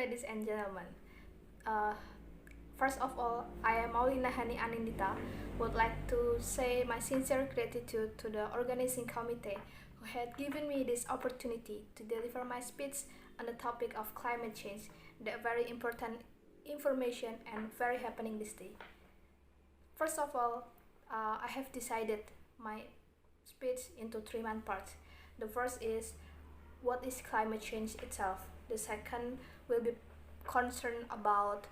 ladies and gentlemen. Uh, First of all, I am Maulina Hani Anindita. Would like to say my sincere gratitude to the organizing committee who had given me this opportunity to deliver my speech on the topic of climate change, the very important information and very happening this day. First of all, I have decided my speech into three main parts. The first is what is climate change itself. The second will be concerned about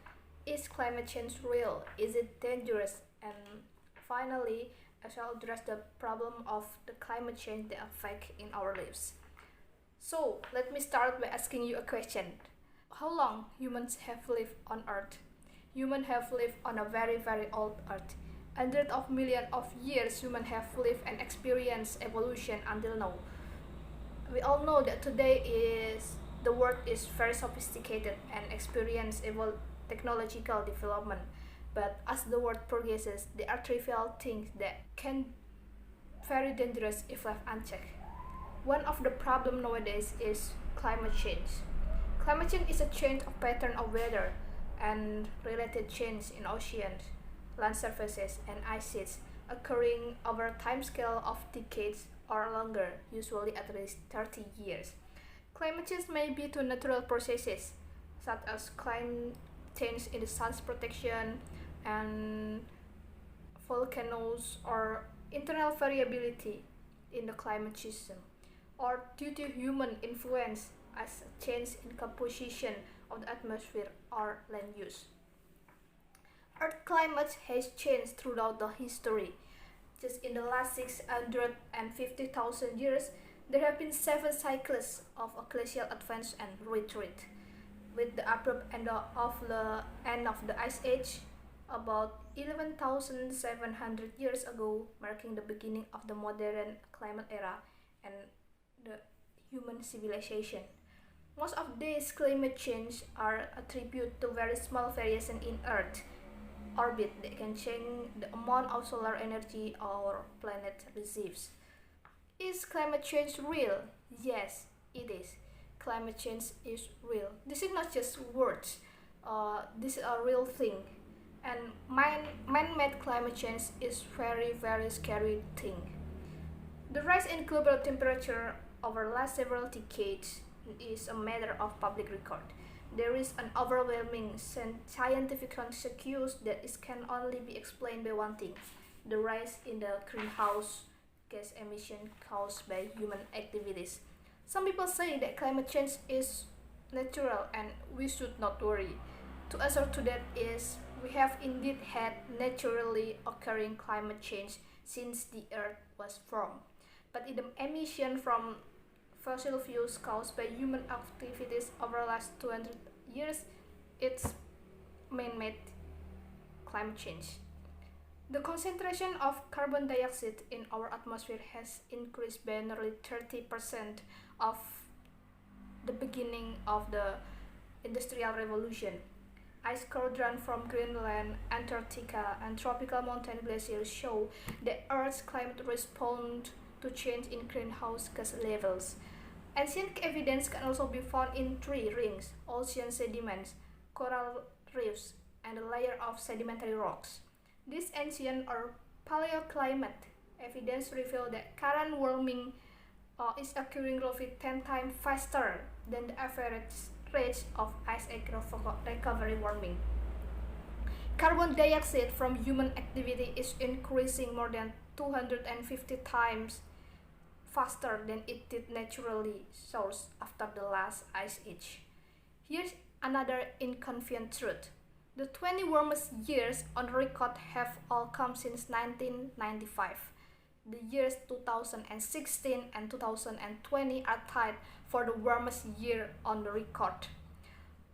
is climate change real? Is it dangerous? And finally, I shall address the problem of the climate change that affect in our lives. So let me start by asking you a question. How long humans have lived on Earth? Humans have lived on a very very old Earth. Hundreds of millions of years humans have lived and experienced evolution until now. We all know that today is the world is very sophisticated and experience technological development. But as the world progresses, there are trivial things that can very dangerous if left unchecked. One of the problem nowadays is climate change. Climate change is a change of pattern of weather and related change in oceans, land surfaces, and ice sheets occurring over a time scale of decades or longer, usually at least 30 years. Climate change may be to natural processes such as climate change in the sun's protection and volcanoes or internal variability in the climate system, or due to human influence as a change in composition of the atmosphere or land use. Earth climate has changed throughout the history. Just in the last 650,000 years, there have been 7 cycles of a glacial advance and retreat. With the abrupt end of the Ice Age, about 11,700 years ago, marking the beginning of the modern climate era and the human civilization. Most of these climate change are attributed to very small variation in Earth orbit that can change the amount of solar energy our planet receives. Is climate change real? Yes, it is. Climate change is real. This is not just words. This is a real thing. And man-made climate change is very very scary thing. The rise in global temperature over the last several decades is a matter of public record. There is an overwhelming scientific consensus that it can only be explained by one thing: the rise in the greenhouse gas emission caused by human activities. Some people say that climate change is natural and we should not worry. To answer to that is we have indeed had naturally occurring climate change since the earth was formed. But in the emission from fossil fuels caused by human activities over the last 200 years, it's man-made climate change. The concentration of carbon dioxide in our atmosphere has increased by nearly 30% of the beginning of the Industrial Revolution. Ice core drawn from Greenland, Antarctica, and tropical mountain glaciers show that Earth's climate responds to change in greenhouse gas levels. Ancient evidence can also be found in tree rings, ocean sediments, coral reefs, and a layer of sedimentary rocks. This ancient or paleoclimate evidence reveals that current warming is occurring roughly 10 times faster than the average rate of ice age recovery warming. Carbon dioxide from human activity is increasing more than 250 times faster than it did naturally source after the last ice age. Here's another inconvenient truth. The 20 warmest years on record have all come since 1995. The years 2016 and 2020 are tied for the warmest year on the record.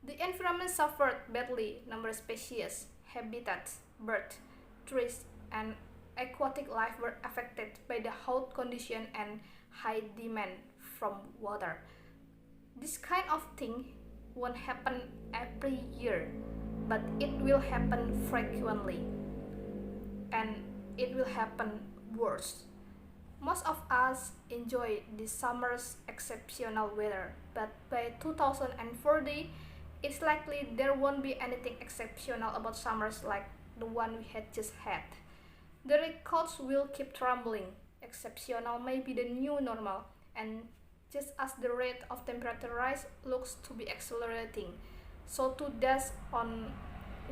The environment suffered badly. Numerous species, habitats, birds, trees, and aquatic life were affected by the hot condition and high demand from water. This kind of thing won't happen every year, but it will happen frequently, and it will happen worse. Most of us enjoy this summer's exceptional weather, but by 2040, It's likely there won't be anything exceptional about summers like the one we had just had. The records will keep trembling. Exceptional may be the new normal, and just as the rate of temperature rise looks to be accelerating, so too does on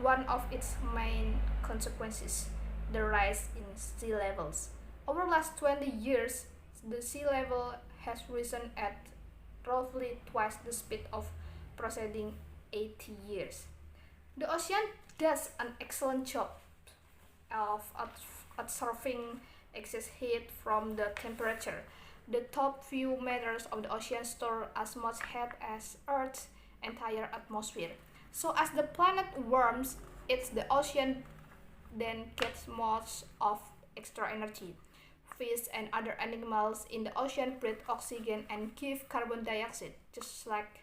one of its main consequences, the rise in sea levels. Over the last 20 years, the sea level has risen at roughly twice the speed of preceding 80 years. The ocean does an excellent job of absorbing excess heat from the temperature. The top few meters of the ocean store as much heat as Earth's entire atmosphere. So as the planet warms, it's the ocean then gets most of extra energy. Fish and other animals in the ocean breathe oxygen and give carbon dioxide, just like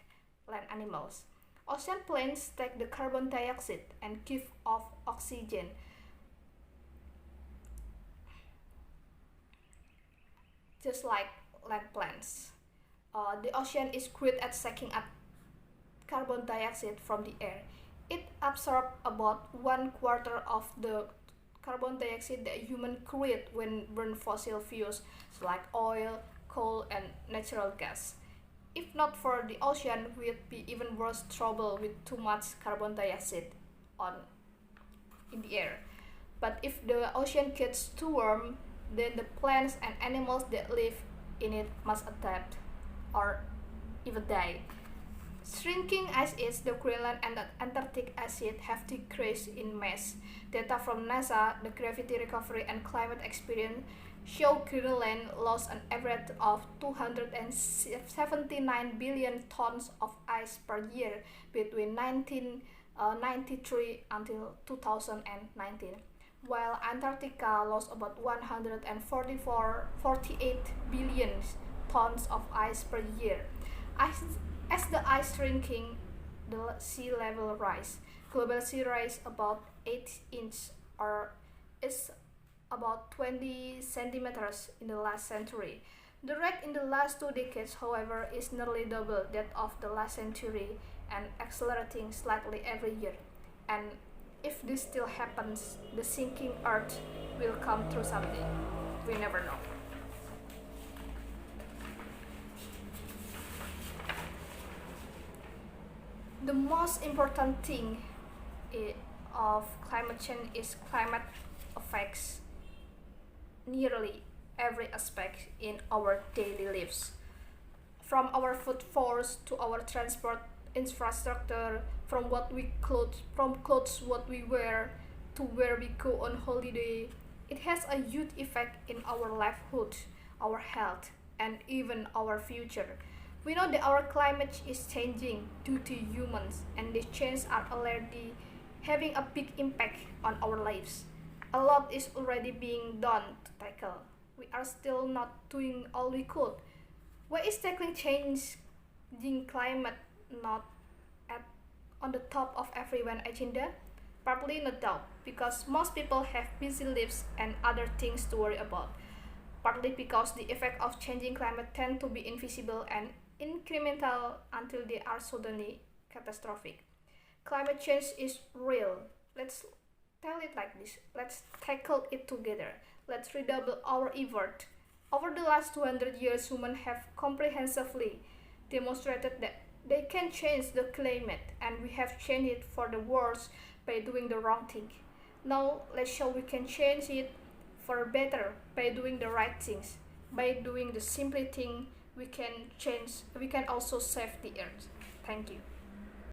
land animals. Ocean plants take the carbon dioxide and give off oxygen, just like land plants. The ocean is great at sucking up carbon dioxide from the air. It absorbs about one quarter of the carbon dioxide that humans create when burn fossil fuels like oil, coal, and natural gas. If not for the ocean, we'd be even worse trouble with too much carbon dioxide on in the air. But if the ocean gets too warm, then the plants and animals that live in it must adapt or even die. Shrinking ice sheets, the Greenland and the Antarctic ice sheet have decreased in mass. Data from NASA, the Gravity Recovery and Climate Experience, show Greenland lost an average of 279 billion tons of ice per year between 1993 until 2019, while Antarctica lost about 148 billion tons of ice per year. As, as the ice shrinking, the sea level rise. Global sea rise about 8 inches or is about 20 centimeters in the last century. The rate in the last 2 decades, however, is nearly double that of the last century and accelerating slightly every year. And if this still happens, the sinking Earth will come through someday. We never know. The most important thing of climate change is climate affects nearly every aspect in our daily lives, from our food force to our transport infrastructure, from clothes what we wear to where we go on holiday. It has a huge effect in our livelihood, our health, and even our future. We know that our climate is changing due to humans, and these changes are already having a big impact on our lives. A lot is already being done to tackle. We are still not doing all we could. Why is tackling changing climate not at on the top of everyone's agenda? Partly no doubt because most people have busy lives and other things to worry about. Partly because the effects of changing climate tend to be invisible and incremental until they are suddenly catastrophic. Climate change is real. Let's tell it like this. Let's tackle it together. Let's redouble our effort. Over the last 200 years, humans have comprehensively demonstrated that they can change the climate, and we have changed it for the worse by doing the wrong thing. Now, let's show we can change it for better by doing the right things. By doing the simple thing, we can also save the earth. Thank you.